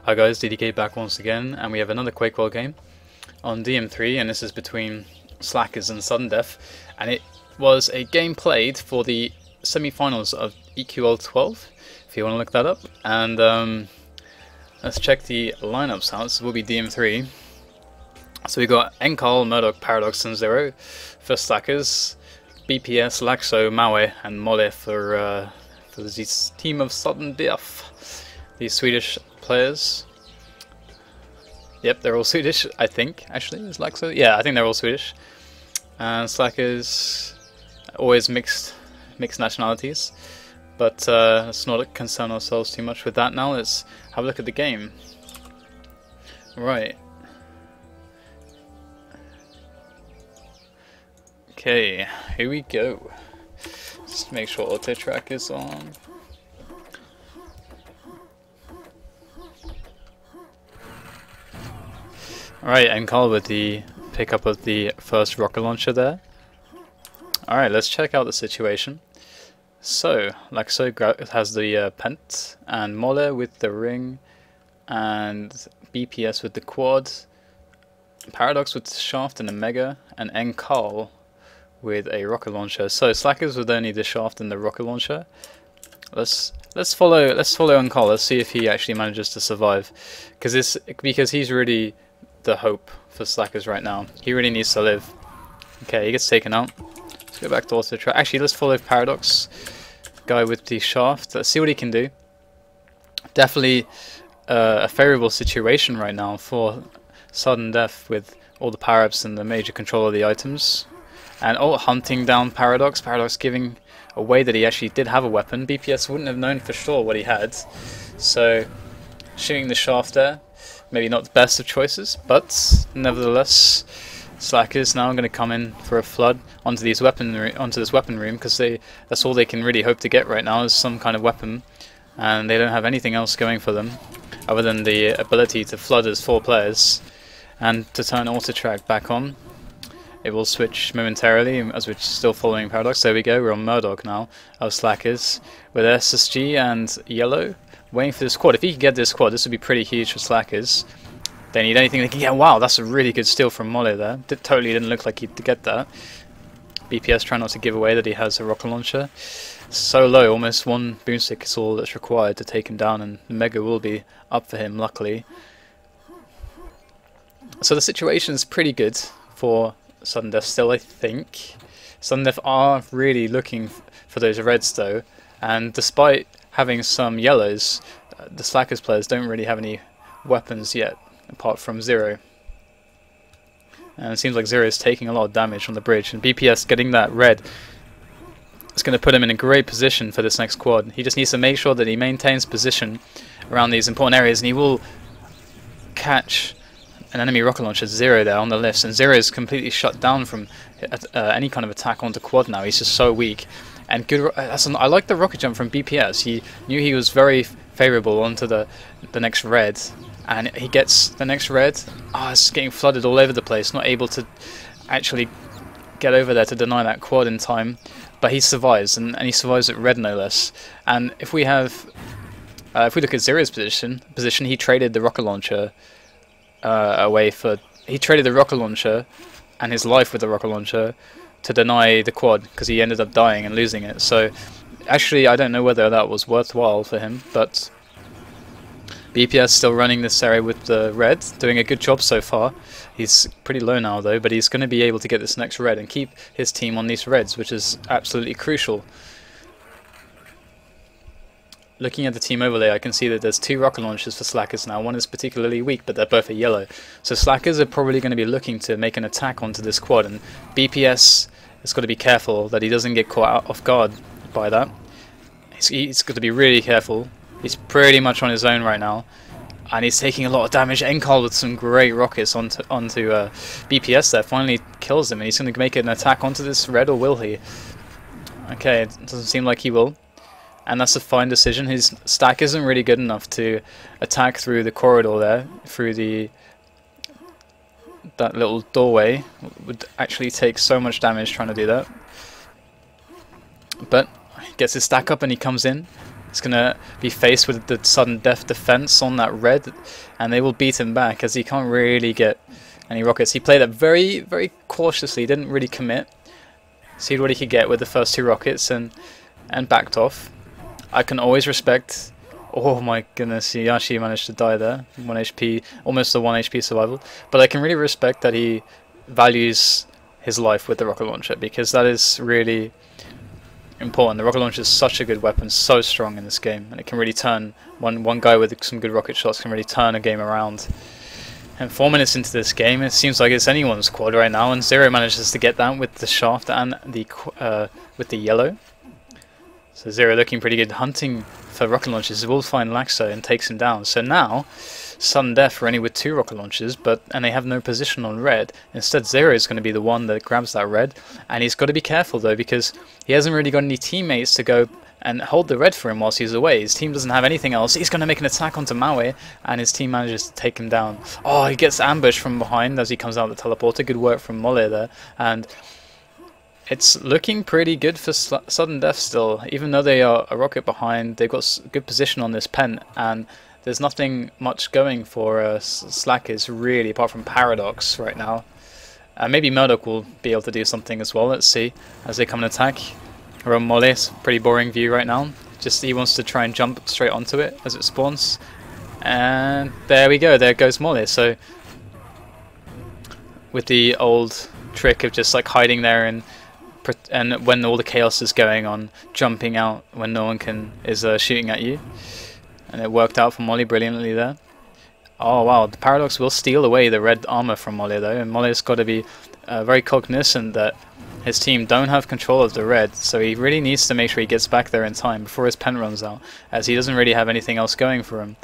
Hi guys, DDK back once again, and we have another Quake World game on DM3, and this is between Slackers and Sudden Death, and it was a game played for the semi-finals of EQL12, if you want to look that up. And let's check the lineups out. This will be DM3. So we got Enkal, Murdoch, Paradox, and Zero for Slackers, BPS, Laxo, Maue, and Mole for this team of Sudden Death. These Swedish players. Yep, they're all Swedish, I think, actually. Is Laxo? Yeah, I think they're all Swedish. And Slackers, always mixed nationalities. But let's not concern ourselves too much with that now. Let's have a look at the game. Right. Okay, here we go. Just make sure auto track is on. Alright, Enkal with the pickup of the first rocket launcher there. Alright, let's check out the situation. So, Laxo has the Pent, and Mole with the ring, and BPS with the quad, Paradox with the shaft and the mega, and Enkal with a rocket launcher. So Slackers with only the shaft and the rocket launcher. Let's follow Enkal. Let's see if he actually manages to survive, because he's really the hope for Slackers right now. He really needs to live. Okay, he gets taken out. Let's go back to auto track. Actually, let's follow Paradox, guy with the shaft. Let's see what he can do. Definitely a favourable situation right now for Sudden Death with all the power-ups and the major control of the items. And hunting down Paradox. Paradox giving away that he actually did have a weapon. BPS wouldn't have known for sure what he had. So, shooting the shaft there. Maybe not the best of choices, but nevertheless, Slackers now going to come in for a flood onto this weapon room, because that's all they can really hope to get right now is some kind of weapon, and they don't have anything else going for them other than the ability to flood as 4 players and to turn auto track back on. It will switch momentarily as we're still following Paradox. There we go, we're on Murdoch now of Slackers with SSG and Yellow. Waiting for this quad. If he can get this quad, this would be pretty huge for Slackers. They need anything they can get. Wow, that's a really good steal from Mole there. Totally didn't look like he'd get that. BPS trying not to give away that he has a rocket launcher. So low, almost 1 boomstick is all that's required to take him down, and the Mega will be up for him, luckily. So the situation is pretty good for Sudden Death still, I think. Sudden Death are really looking for those reds though, and despite having some yellows, the Slackers players don't really have any weapons yet, apart from Zero. And it seems like Zero is taking a lot of damage on the bridge, and BPS getting that red is going to put him in a great position for this next quad. He just needs to make sure that he maintains position around these important areas, and he will catch an enemy rocket launcher, Zero, there on the lifts, and Zero is completely shut down from any kind of attack onto quad now. He's just so weak. And good. I like the rocket jump from BPS. He knew he was very favourable onto the next red, and he gets the next red. It's getting flooded all over the place. Not able to actually get over there to deny that quad in time, but he survives, and he survives at red no less. And if we have, if we look at Zero's position, he traded the rocket launcher away for. He traded the rocket launcher and his life with the rocket launcher to deny the quad, because he ended up dying and losing it. So actually I don't know whether that was worthwhile for him, but BPS still running this area with the red, doing a good job so far. He's pretty low now though, but he's going to be able to get this next red and keep his team on these reds, which is absolutely crucial. Looking at the team overlay, I can see that there's 2 rocket launchers for Slackers now. One is particularly weak, but they're both a yellow. So Slackers are probably going to be looking to make an attack onto this quad, and BPS has got to be careful that he doesn't get caught out off guard by that. He's got to be really careful. He's pretty much on his own right now, and he's taking a lot of damage. Enkal with some great rockets onto BPS there finally kills him, and he's going to make an attack onto this red, or will he? Okay, it doesn't seem like he will. And that's a fine decision. His stack isn't really good enough to attack through the corridor there, through that little doorway. Would actually take so much damage trying to do that. But he gets his stack up and he comes in. He's going to be faced with the sudden death defense on that red, and they will beat him back as he can't really get any rockets. He played it very, very cautiously, didn't really commit. See what he could get with the first 2 rockets and backed off. I can always respect... Oh my goodness, he actually managed to die there. 1 HP, almost a 1 HP survival. But I can really respect that he values his life with the rocket launcher, because that is really important. The rocket launcher is such a good weapon, so strong in this game, and it can really turn... One guy with some good rocket shots can really turn a game around. And 4 minutes into this game, it seems like it's anyone's quad right now, and Zero manages to get that with the shaft and with the yellow. So Zero looking pretty good, hunting for rocket launches. He will find Laxo and takes him down. So now, sudden death are only with 2 rocket launches, and they have no position on red. Instead, Zero is going to be the one that grabs that red, and he's got to be careful though, because he hasn't really got any teammates to go and hold the red for him whilst he's away. His team doesn't have anything else. He's going to make an attack onto Maui, and his team manages to take him down. Oh, he gets ambushed from behind as he comes out of the teleporter. Good work from Mole there, and it's looking pretty good for sudden death still. Even though they are a rocket behind, they've got good position on this pen, and there's nothing much going for Slackers really, apart from Paradox right now. Maybe Murdoch will be able to do something as well. Let's see as they come and attack. Around Mole, it's a pretty boring view right now. Just he wants to try and jump straight onto it as it spawns, and there we go. There goes Mole. So with the old trick of just like hiding there and when all the chaos is going on, jumping out when no one is shooting at you, and it worked out for Molly brilliantly there. Oh wow, the Paradox will steal away the red armor from Molly though, and Molly's got to be very cognizant that his team don't have control of the red, so he really needs to make sure he gets back there in time before his pen runs out, as he doesn't really have anything else going for him.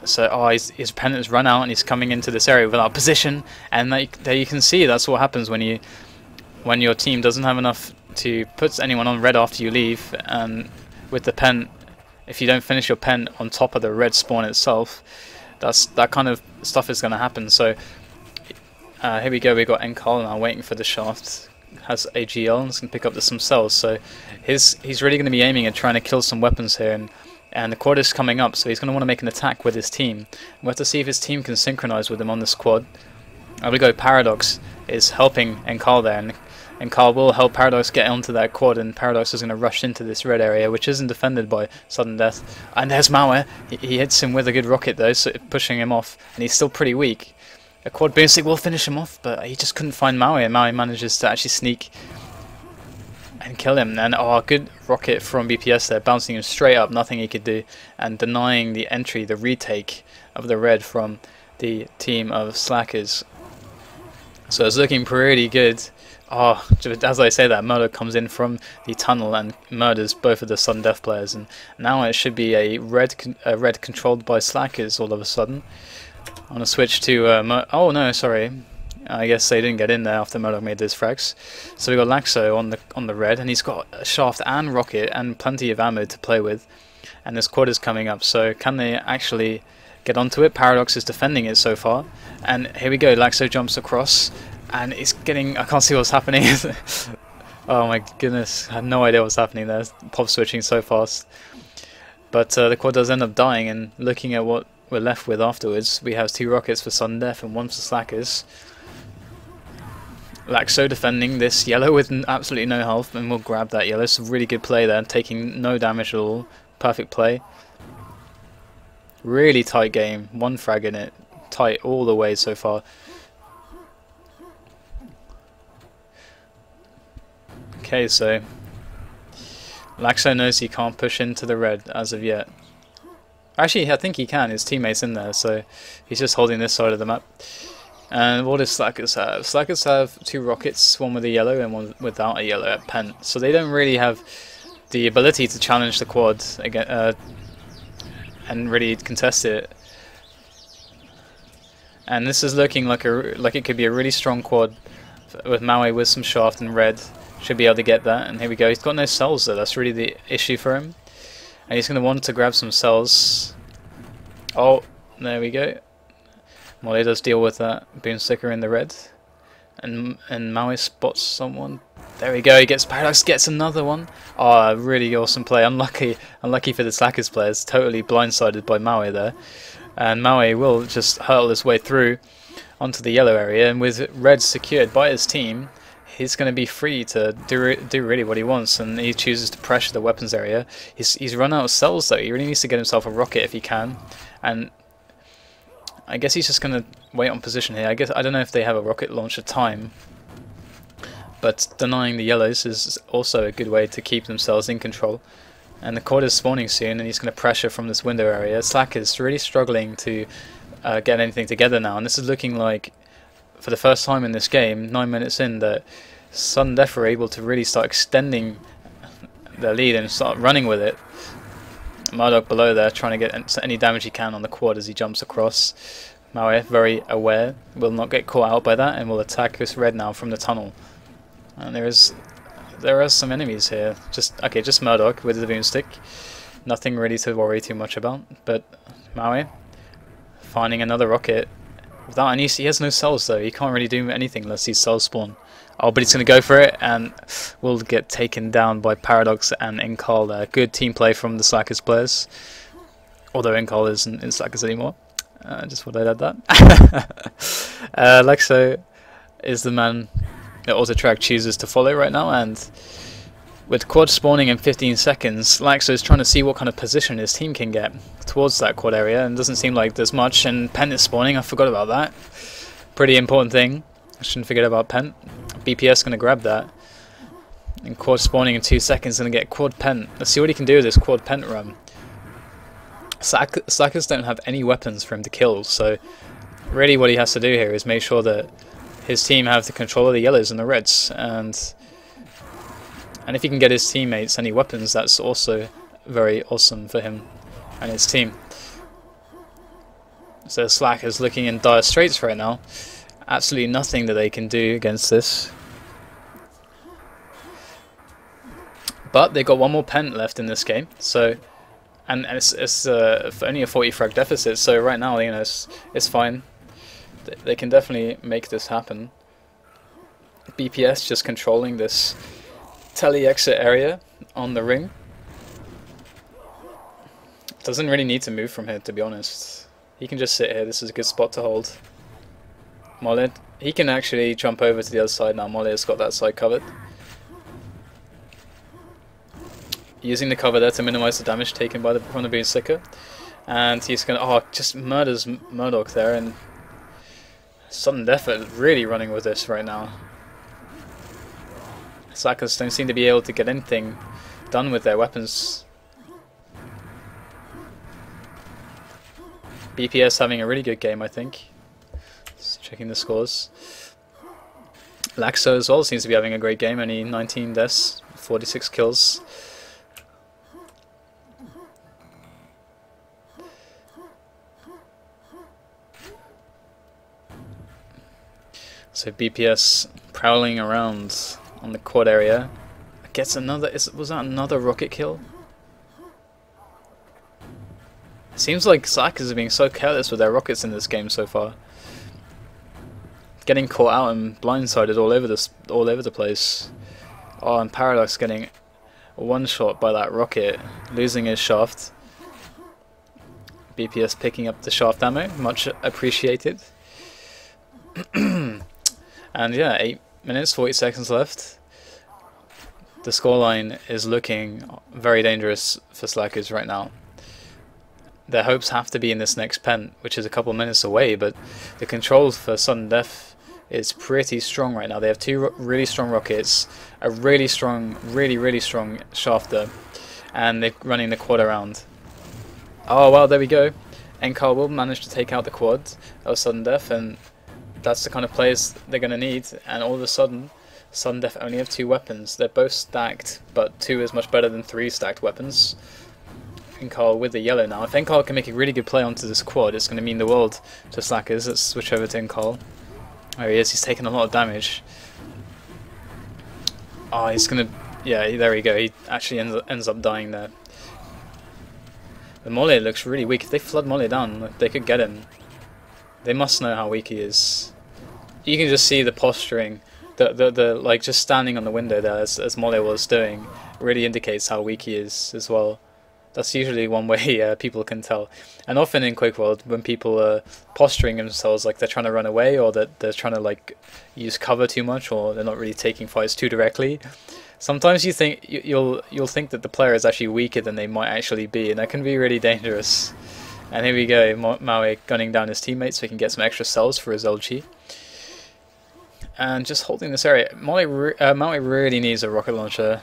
So his pen has run out and he's coming into this area without position, and there you can see that's what happens when your team doesn't have enough to put anyone on red after you leave, and with the pen, if you don't finish your pen on top of the red spawn itself, that kind of stuff is going to happen. So here we go, we got Enkal now waiting for the shaft, has AGL and can pick up some cells, so he's really going to be aiming at trying to kill some weapons here, and the quad is coming up, so he's going to want to make an attack with his team. We'll have to see if his team can synchronize with him on this quad. There we go, Paradox is helping Enkal there, and Carl will help Paradox get onto that quad, and Paradox is going to rush into this red area, which isn't defended by sudden death. And there's Maui. He hits him with a good rocket though, so pushing him off, and he's still pretty weak. A quad boomstick will finish him off, but he just couldn't find Maui, and Maui manages to actually sneak and kill him. And oh, good rocket from BPS there, bouncing him straight up, nothing he could do, and denying the entry, the retake of the red from the team of Slackers. So it's looking pretty good. Oh, as I say that, Murder comes in from the tunnel and murders both of the sudden death players, and now it should be a red controlled by Slackers all of a sudden. I'm gonna switch to oh no, sorry, I guess they didn't get in there after Murdoch made those frags. So we got Laxo on the red, and he's got a shaft and rocket and plenty of ammo to play with, and this quad is coming up. So can they actually get onto it? Paradox is defending it so far, and here we go. Laxo jumps across, and it's getting... I can't see what's happening. Oh my goodness, I have no idea what's happening there. Pop switching so fast. But the quad does end up dying, and looking at what we're left with afterwards, we have 2 rockets for sudden death and 1 for Slackers. Laxo defending this yellow with absolutely no health, and we'll grab that yellow. It's a really good play there, taking no damage at all. Perfect play. Really tight game, 1 frag in it. Tight all the way so far. Okay, so Laxo knows he can't push into the red as of yet. Actually, I think he can. His teammate's in there, so he's just holding this side of the map. And what does Slackers have? Slackers have 2 rockets, one with a yellow and one without a yellow at pen. So they don't really have the ability to challenge the quad again, and really contest it. And this is looking like it could be a really strong quad with Maui with some shaft and red. Should be able to get that, and here we go. He's got no cells though, that's really the issue for him. And he's going to want to grab some cells. Oh, there we go. Molly does deal with that boomsticker in the red. And Maui spots someone. There we go, he gets Paradox, gets another one. Oh, really awesome play. Unlucky for the Slackers players. Totally blindsided by Maui there. And Maui will just hurl his way through onto the yellow area, and with red secured by his team, he's going to be free to do really what he wants, and he chooses to pressure the weapons area. He's run out of cells though. He really needs to get himself a rocket if he can, and I guess he's just going to wait on position here. I don't know if they have a rocket launcher time, but denying the yellows is also a good way to keep themselves in control. And the quad is spawning soon, and he's going to pressure from this window area. Slack is really struggling to get anything together now, and this is looking like, for the first time in this game, 9 minutes in, that Sudden Death are able to really start extending their lead and start running with it. Murdoch below there trying to get any damage he can on the quad as he jumps across. Maui, very aware, will not get caught out by that and will attack this red now from the tunnel. And there are some enemies here. Just Murdoch with the boomstick. Nothing really to worry too much about. But Maui finding another rocket. Without any, he has no cells though. He can't really do anything unless these cells spawn. Oh, but he's going to go for it and will get taken down by Paradox and Inkal there. Good team play from the Slackers players. Although Inkal isn't in Slackers anymore. Just thought I'd add that. Lexo is the man that AutoTrack chooses to follow right now, and with quad spawning in 15 seconds, Lexo is trying to see what kind of position his team can get towards that quad area, and doesn't seem like there's much. And Pent is spawning, I forgot about that. Pretty important thing. I shouldn't forget about Pent. BPS going to grab that. And quad spawning in 2 seconds, going to get quad Pent. Let's see what he can do with this quad Pent run. Slackers don't have any weapons for him to kill, so really what he has to do here is make sure that his team have the control of the yellows and the reds, and if he can get his teammates any weapons, that's also very awesome for him and his team. So Slack is looking in dire straits right now. Absolutely nothing that they can do against this. But they've got one more Pent left in this game, so and it's only a 40 frag deficit. So right now, you know, it's fine. They can definitely make this happen. BPS just controlling this tele exit area on the ring. Doesn't really need to move from here, to be honest. He can just sit here. This is a good spot to hold. Mollet, he can actually jump over to the other side now. Mollet has got that side covered. Using the cover there to minimize the damage taken by from the boomsticker. And he's gonna just murders Murdoch there, and Sudden Death are really running with this right now. Slackers don't seem to be able to get anything done with their weapons. BPS having a really good game, I think. Just checking the scores. Laxo as well seems to be having a great game, only 19 deaths, 46 kills. So BPS prowling around on the quad area. Gets another, was that another rocket kill? It seems like Slackers are being so careless with their rockets in this game so far. Getting caught out and blindsided all over the place. Oh, and Paradox getting one shot by that rocket, losing his shaft. BPS picking up the shaft ammo, much appreciated. And yeah, 8 minutes, 40 seconds left. The scoreline is looking very dangerous for Slackers right now. Their hopes have to be in this next Pent, which is a couple minutes away, but the control for Sudden Death is pretty strong right now. They have two really strong rockets, a really strong shafter, and they're running the quad around. Oh well, there we go. Enkar will manage to take out the quad of Sudden Death, and that's the kind of players they're going to need. And all of a sudden, Sudden Death only have 2 weapons. They're both stacked, but 2 is much better than 3 stacked weapons. Enkar with the yellow now. If Enkar can make a really good play onto this quad, it's going to mean the world to Slackers. Let's switch over to Enkar. There he is. He's taking a lot of damage. Oh, he's going to... Yeah, there we go. He actually ends up dying there. The Molly looks really weak. If they flood Molly down, they could get him. They must know how weak he is. You can just see the posturing The like just standing on the window there as Mole was doing really indicates how weak he is as well. That's usually one way people can tell. And often in Quake World, when people are posturing themselves like they're trying to run away, or that they're trying to like use cover too much, or they're not really taking fights too directly, sometimes you think you'll think that the player is actually weaker than they might actually be, and that can be really dangerous. And here we go, Maui gunning down his teammates so he can get some extra cells for his LG. And just holding this area. Maui really needs a rocket launcher.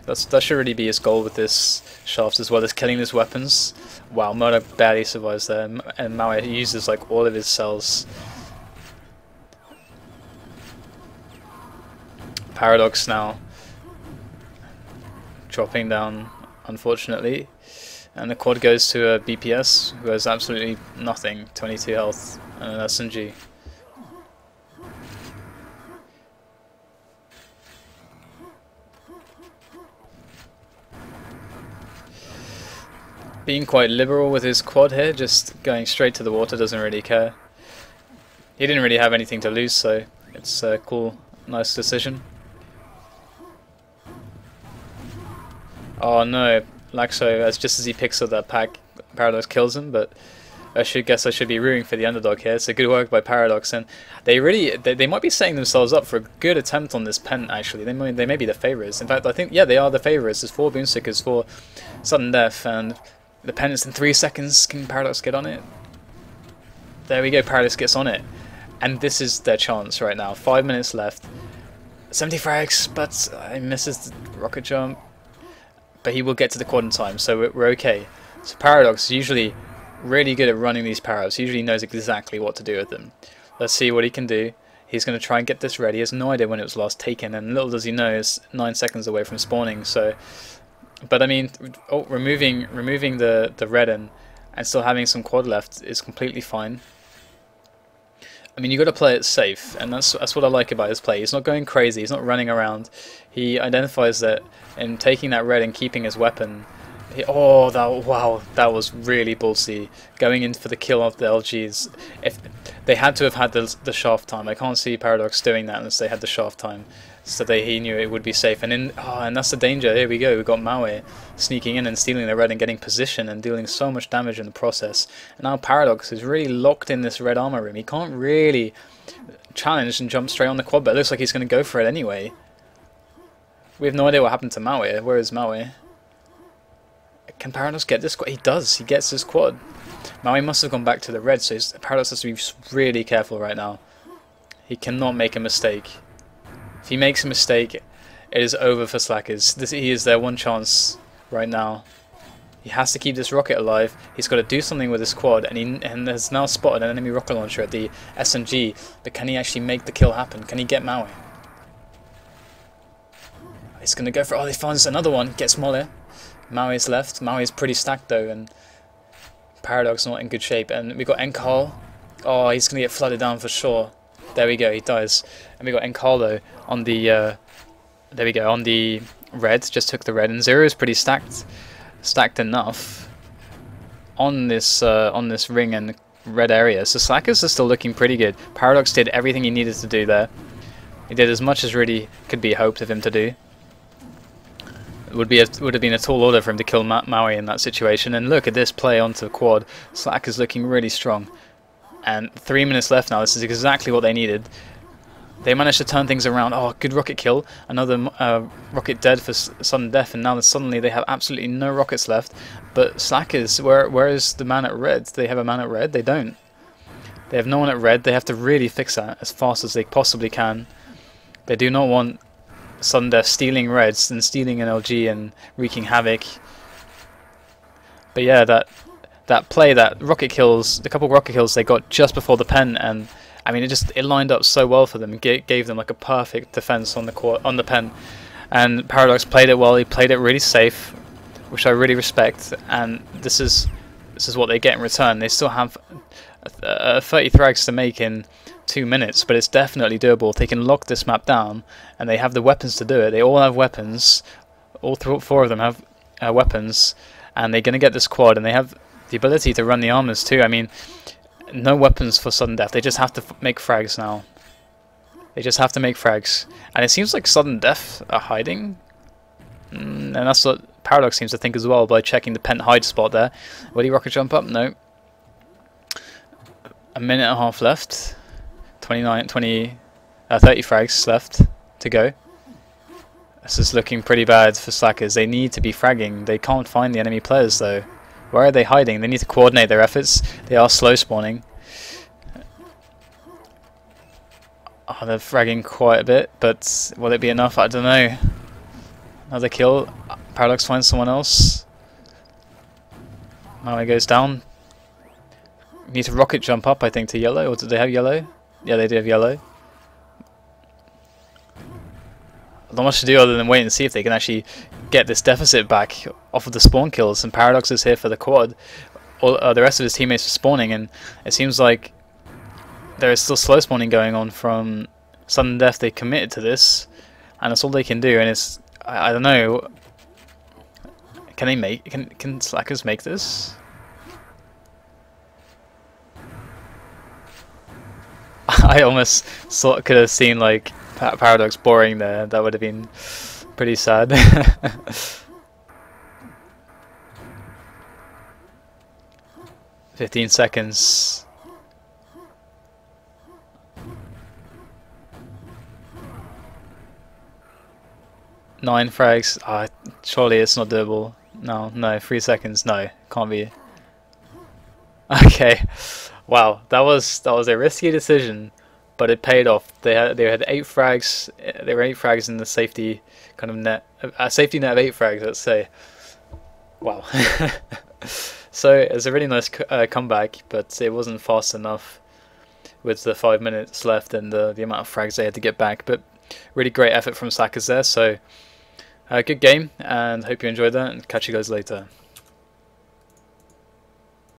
That should really be his goal with this shaft, as well as killing his weapons. Wow, Murder barely survives there, and Maui uses like all of his cells. Paradox now dropping down, unfortunately, and the quad goes to a BPS who has absolutely nothing, 22 health, and an SMG. Being quite liberal with his quad here, just going straight to the water, doesn't really care. He didn't really have anything to lose, so it's a cool, nice decision. Oh no, Laxo, as just as he picks up that pack, Paradox kills him, but I should be rooting for the underdog here. It's a good work by Paradox, and they might be setting themselves up for a good attempt on this pen, actually. They may be the favourites. In fact, I think, yeah, they are the favourites. There's 4 Boomstickers for sudden death, and the pen is in 3 seconds. Can Paradox get on it? There we go, Paradox gets on it. And this is their chance right now. 5 minutes left. 70 frags, but he misses the rocket jump. But he will get to the quad in time, so we're okay. So Paradox is usually really good at running these power-ups. He usually knows exactly what to do with them. Let's see what he can do. He's going to try and get this ready. He has no idea when it was last taken, and little does he know it's 9 seconds away from spawning. So, but I mean, removing the red and still having some quad left is completely fine. I mean, you got to play it safe, and that's what I like about his play. He's not going crazy. He's not running around. He identifies that in taking that red and keeping his weapon. Wow, that was really ballsy. Going in for the kill of the LGs. If they had to have had the shaft time, I can't see Paradox doing that unless they had the shaft time. So he knew it would be safe. And that's the danger. Here we go. We've got Maui sneaking in and stealing the red and getting position and dealing so much damage in the process. And now Paradox is really locked in this red armor room. He can't really challenge and jump straight on the quad, but it looks like he's going to go for it anyway. We have no idea what happened to Maui. Where is Maui? Can Paradox get this quad? He does. He gets his quad. Maui must have gone back to the red, so Paradox has to be really careful right now. He cannot make a mistake. If he makes a mistake, it is over for Slackers. He is their one chance right now. He has to keep this rocket alive. He's got to do something with his quad, and has now spotted an enemy rocket launcher at the SMG. But can he actually make the kill happen? Can he get Maui? He's going to go for... Oh, he finds another one. Gets Molle. Maui's left. Maui's pretty stacked though, and Paradox not in good shape. And we got Enkal. Oh, he's going to get flooded down for sure. There we go, he dies. And we got Enkalo on the there we go, on the red, just took the red, and Zero is pretty stacked enough on this ring and red area. So Slackers are still looking pretty good. Paradox did everything he needed to do there. He did as much as really could be hoped of him to do. It would have been a tall order for him to kill Maui in that situation. And look at this play onto the quad. Slackers looking really strong. And 3 minutes left now. This is exactly what they needed. They managed to turn things around. Oh, good rocket kill. Another rocket dead for sudden death. And now suddenly they have absolutely no rockets left. But Slackers, where is the man at red? Do they have a man at red? They don't. They have no one at red. They have to really fix that as fast as they possibly can. They do not want sudden death stealing reds and stealing an LG and wreaking havoc. But yeah, that play, that rocket kills, the couple of rocket kills they got just before the pen, and I mean it lined up so well for them. It gave them like a perfect defense on the pen, and Paradox played it well. He played it really safe, which I really respect. And this is what they get in return. They still have 30 frags to make in 2 minutes, but it's definitely doable. If they can lock this map down, and they have the weapons to do it. They all have weapons. All 4 of them have weapons, and they're going to get this quad, and they have the ability to run the armors too. I mean, no weapons for sudden death. They just have to make frags now. They just have to make frags. And it seems like sudden death are hiding. And that's what Paradox seems to think as well by checking the pent hide spot there. Will he rocket jump up? No. A minute and a half left. 30 frags left to go. This is looking pretty bad for Slackers. They need to be fragging. They can't find the enemy players though. Where are they hiding? They need to coordinate their efforts. They are slow spawning. Oh, they're fragging quite a bit, but will it be enough? I don't know. Another kill. Paradox finds someone else. Now he goes down. Need to rocket jump up, I think, to yellow. Or do they have yellow? Yeah, they do have yellow. Not much to do other than wait and see if they can actually get this deficit back off of the spawn kills. And Paradox is here for the quad. All, the rest of his teammates are spawning, and it seems like there is still slow spawning going on from sudden death. They committed to this, and that's all they can do. And it's I don't know. Can they make? Can Slackers make this? I almost could have seen like Paradox boring there. That would have been pretty sad. 15 seconds. Nine frags. Surely it's not doable. No, 3 seconds. No, can't be. Okay, wow, that was a risky decision, but it paid off. They had 8 frags. There were 8 frags in the safety kind of net, a safety net of 8 frags. Let's say. Wow. So it's a really nice comeback, but it wasn't fast enough with the 5 minutes left and the amount of frags they had to get back. But really great effort from Slackers there. So good game, and hope you enjoyed that, and catch you guys later.